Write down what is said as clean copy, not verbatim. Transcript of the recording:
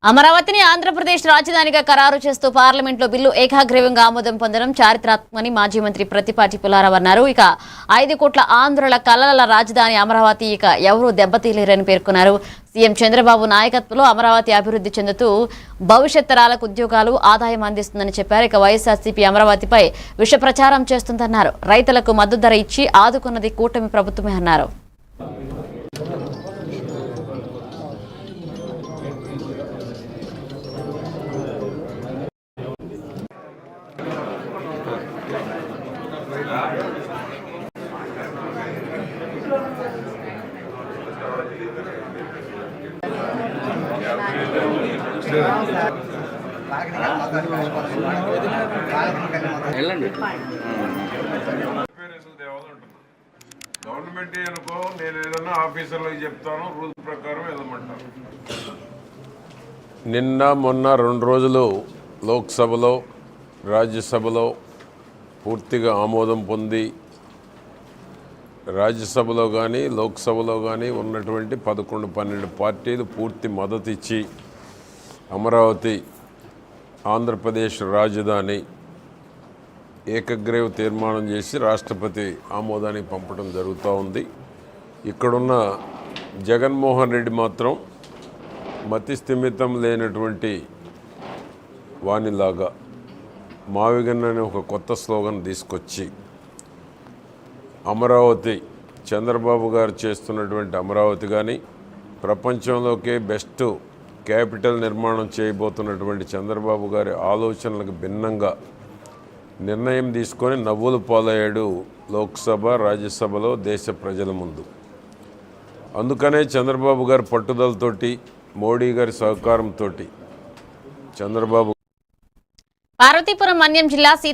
అమరావతిని ఆంధ్రప్రదేశ్ రాజధానిగా ఖరారు చేస్తూ పార్లమెంట్లో బిల్లు ఏకాగ్రీవంగా ఆమోదం పొందడం చారిత్రాత్మకమని మాజీ మంత్రి ప్రత్తిపాటి పుల్లారావు అన్నారు. ఇక 5 కోట్ల ఆంధ్రుల కలల రాజధాని అమరావతి ఇక ఎవరూ దెబ్బతీయలేరని పేర్కొన్నారు. సీఎం చంద్రబాబు నాయకత్వంలో అమరావతి అభివృద్ధి చెందుతూ భవిష్యత్ తరాలకు ఉద్యోగాలు, ఆదాయం అందిస్తుందని చెప్పారు. ఇక వైఎస్ఆర్సీపీ అమరావతిపై విష ప్రచారం చేస్తుందన్నారు. రైతులకు మద్దతు ధర ఇచ్చి ఆదుకున్నది కూటమి ప్రభుత్వమే అన్నారు. గవర్నమెంట్ అనుకో, నేను ఏదన్నా ఆఫీసర్లకు చెప్తాను, రూల్స్ ప్రకారం వెళ్ళమంటాను. నిన్న మొన్న 2 రోజులు లోక్సభలో రాజ్యసభలో పూర్తిగా ఆమోదం పొంది రాజ్యసభలో కానీ లోక్సభలో కానీ ఉన్నటువంటి 11-12 పార్టీలు పూర్తి మద్దతు ఇచ్చి అమరావతి ఆంధ్రప్రదేశ్ రాజధాని ఏకగ్రీవ తీర్మానం చేసి రాష్ట్రపతి ఆమోదానికి పంపడం జరుగుతూ ఉంది. ఇక్కడున్న జగన్మోహన్ రెడ్డి మాత్రం మతి స్థిమితం లేనటువంటి వానిలాగా మావిగన్ అనే ఒక కొత్త స్లోగన్ తీసుకొచ్చి అమరావతి చంద్రబాబు గారు చేస్తున్నటువంటి అమరావతి కానీ ప్రపంచంలోకే బెస్ట్ క్యాపిటల్ నిర్మాణం చేయబోతున్నటువంటి చంద్రబాబు గారి ఆలోచనలకు భిన్నంగా నిర్ణయం తీసుకొని నవ్వులు పాలయ్యాడు లోక్సభ రాజ్యసభలో దేశ ప్రజల ముందు. అందుకనే చంద్రబాబు గారి పట్టుదలతోటి మోడీ గారి సహకారంతో చంద్రబాబు పార్వతీపురం మన్యం జిల్లా